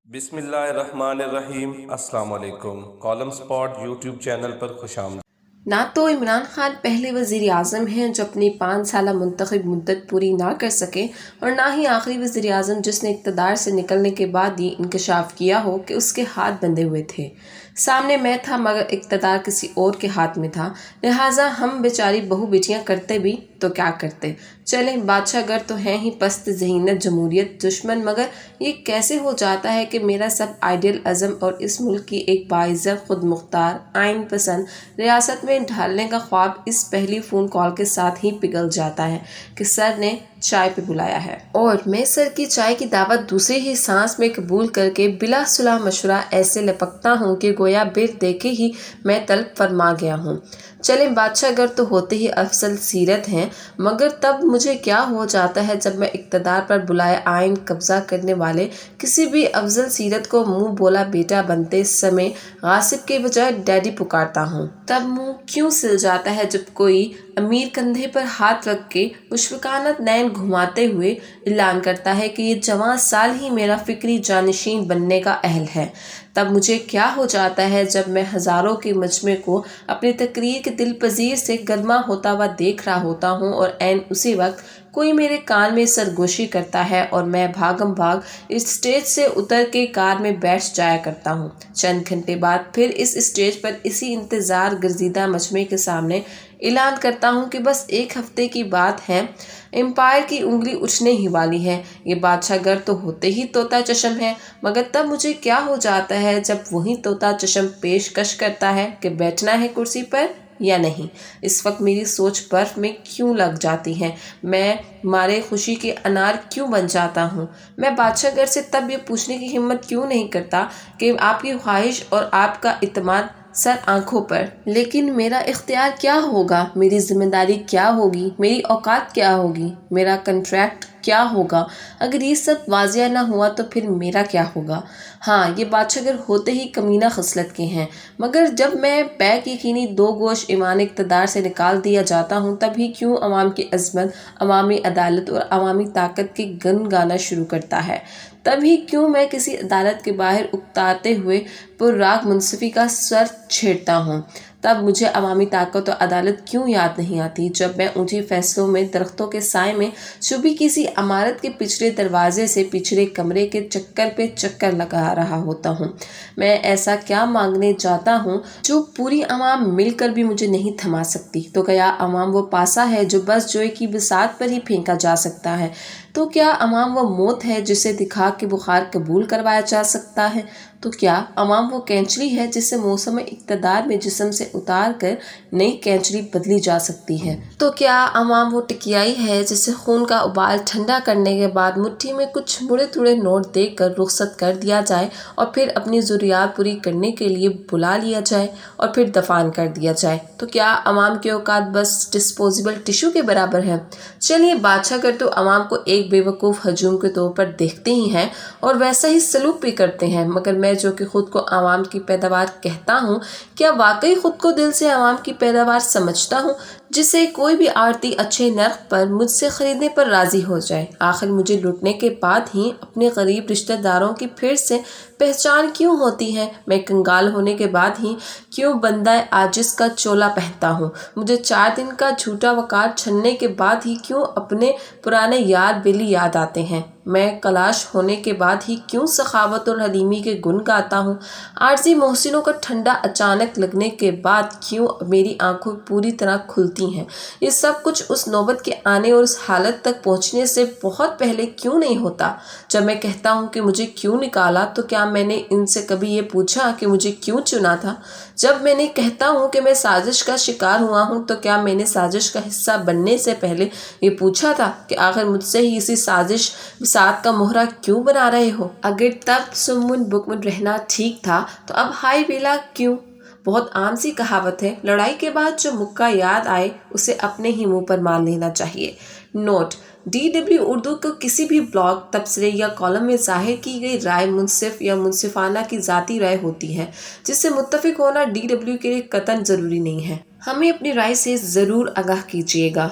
بسم اللہ الرحمن الرحیم۔ السلام علیکم۔ کالم سپاٹ یوٹیوب چینل پر خوش آمدید۔ نہ تو عمران خان پہلے وزیر اعظم ہیں جو اپنی 5 سالہ منتخب مدت پوری نہ کر سکے، اور نہ ہی آخری وزیر اعظم جس نے اقتدار سے نکلنے کے بعد یہ انکشاف کیا ہو کہ اس کے ہاتھ بندھے ہوئے تھے۔ سامنے میں تھا مگر اقتدار کسی اور کے ہاتھ میں تھا، لہٰذا ہم بیچاری بہو بیٹیاں کرتے بھی تو کیا کرتے۔ چلیں، بادشاہ گر تو ہیں ہی پست ذہنیت جمہوریت دشمن، مگر یہ کیسے ہو جاتا ہے کہ میرا سب آئیڈیل ازم اور اس ملک کی ایک باعزت خود مختار آئین پسند ریاست میں ڈھالنے کا خواب اس پہلی فون کال کے ساتھ ہی پگھل جاتا ہے کہ سر نے چائے پہ بلایا ہے، اور میں سر کی چائے کی دعوت دوسری ہی سانس میں قبول کر کے بلا صلاح مشورہ ایسے لپکتا ہوں کہ گویا بیر دیکھے ہی میں طلب فرما گیا ہوں۔ چلیں، بادشاہ گر تو ہوتے ہی افضل سیرت ہیں، مگر تب مجھے کیا ہو جاتا ہے جب میں اقتدار پر بلائے آئین قبضہ کرنے والے کسی بھی افضل سیرت کو منہ بولا بیٹا بنتے سمے غاصب کے بجائے ڈیڈی پکارتا ہوں۔ تب منہ کیوں سل جاتا ہے جب کوئی امیر کندھے پر ہاتھ رکھ کے مشفقانہ نین گھماتے ہوئے اعلان کرتا ہے کہ یہ جوان سال ہی میرا فکری جانشین بننے کا اہل ہے۔ تب مجھے کیا ہو جاتا ہے جب میں ہزاروں کے مجمع کو اپنی تقریر کے دل پذیر سے گرما ہوتا ہوا دیکھ رہا ہوتا ہوں، اور عین اسی وقت کوئی میرے کان میں سرگوشی کرتا ہے اور میں بھاگم بھاگ اس اسٹیج سے اتر کے کار میں بیٹھ جایا کرتا ہوں۔ چند گھنٹے بعد پھر اس اسٹیج پر اسی انتظار گرزیدہ مجمع کے سامنے اعلان کرتا ہوں کہ بس 1 ہفتے کی بات ہے، امپائر کی انگلی اٹھنے ہی والی ہے۔ یہ بادشاہ گر تو ہوتے ہی طوطا چشم ہے، مگر تب مجھے کیا ہو جاتا ہے جب وہی طوطا چشم پیشکش کرتا ہے کہ بیٹھنا ہے کرسی پر یا نہیں۔ اس وقت میری سوچ برف میں کیوں لگ جاتی ہے، میں مارے خوشی کے انار کیوں بن جاتا ہوں۔ میں بادشاہ گر سے تب یہ پوچھنے کی ہمت کیوں نہیں کرتا کہ آپ کی خواہش اور آپ کا اعتماد سر آنکھوں پر، لیکن میرا اختیار کیا ہوگا، میری ذمہ داری کیا ہوگی، میری اوقات کیا ہوگی، میرا کنٹریکٹ کیا ہوگا؟ اگر یہ سب واضح نہ ہوا تو پھر میرا کیا ہوگا؟ ہاں، یہ بادشاہ گر ہوتے ہی کمینہ خصلت کے ہیں، مگر جب میں بیک یقینی 2 گوش ایوان اقتدار سے نکال دیا جاتا ہوں تب ہی کیوں عوام کی عظمت، عوامی عدالت اور عوامی طاقت کے گن گانا شروع کرتا ہے؟ تب ہی کیوں میں کسی عدالت کے باہر اکتاتے ہوئے پرراگ منصفی کا سر چھیڑتا ہوں؟ تب مجھے عوامی طاقت اور عدالت کیوں یاد نہیں آتی جب میں اونچی فیصلوں میں درختوں کے سائے میں چھپی کسی عمارت کے پچھلے دروازے سے پچھلے کمرے کے چکر پہ چکر لگا رہا ہوتا ہوں؟ میں ایسا کیا مانگنے جاتا ہوں جو پوری عوام مل کر بھی مجھے نہیں تھما سکتی؟ تو کیا عوام وہ پاسا ہے جو بس جوئے کی بساط پر ہی پھینکا جا سکتا ہے؟ تو کیا عوام وہ موت ہے جسے دکھا کے بخار قبول کروایا جا سکتا ہے؟ تو کیا عوام وہ کینچری ہے جسے موسم اقتدار میں جسم سے اتار کر نئی کینچری بدلی جا سکتی ہے؟ تو کیا عوام وہ ٹکیائی ہے جسے خون کا ابال ٹھنڈا کرنے کے بعد مٹھی میں کچھ مڑے تڑے نوٹ دے کر رخصت کر دیا جائے اور پھر اپنی ضروریات پوری کرنے کے لیے بلا لیا جائے اور پھر دفن کر دیا جائے؟ تو کیا عوام کے اوقات بس ڈسپوزیبل ٹشو کے برابر ہے؟ چلیے، بادشاہ گر تو عوام کو ایک بے وقوف ہجوم کے طور پر دیکھتے ہی ہیں اور ویسا ہی سلوک بھی کرتے ہیں، مگر میں جو کہ خود کو عوام کی پیداوار کہتا ہوں، کیا واقعی خود کو دل سے عوام کی پیداوار سمجھتا ہوں جسے کوئی بھی آڑتی اچھے نرخ پر مجھ سے خریدنے پر راضی ہو جائے؟ آخر مجھے لوٹنے کے بعد ہی اپنے غریب رشتہ داروں کی پھر سے پہچان کیوں ہوتی ہے؟ میں کنگال ہونے کے بعد ہی کیوں بندہ عاجز کا چولا پہنتا ہوں؟ مجھے 4 دن کا جھوٹا وقار چھننے کے بعد ہی کیوں اپنے پرانے یار بیلی یاد آتے ہیں؟ میں کلاش ہونے کے بعد ہی کیوں سخاوت اور حلیمی کے گن گاتا ہوں؟ عارضی محسنوں کا ٹھنڈا اچانک لگنے کے بعد کیوں میری آنکھیں پوری طرح کھلتی ہیں؟ یہ سب کچھ اس نوبت کے آنے اور اس حالت تک پہنچنے سے بہت پہلے کیوں نہیں ہوتا؟ جب میں کہتا ہوں کہ مجھے کیوں نکالا تو کیا میں نے ان سے کبھی یہ پوچھا کہ مجھے کیوں چنا تھا؟ جب میں نے کہتا ہوں کہ میں سازش کا شکار ہوا ہوں تو کیا میں نے سازش کا حصہ بننے سے پہلے یہ پوچھا تھا کہ آخر مجھ سے ہی اسی سازش بساط کا مہرہ کیوں بنا رہے ہو؟ اگر تب سمن بکمن رہنا ٹھیک تھا تو اب ہائی بیلا کیوں؟ بہت عام سی کہاوت ہے، لڑائی کے بعد جو مکہ یاد آئے اسے اپنے ہی منہ پر مان لینا چاہیے۔ نوٹ: DW اردو کو کسی بھی بلاگ، تبصرے یا کالم میں ظاہر کی گئی رائے منصف یا منصفانہ کی ذاتی رائے ہوتی ہے، جس سے متفق ہونا DW کے لیے قطعاً ضروری نہیں ہے۔ ہمیں اپنی رائے سے ضرور آگاہ کیجیے گا۔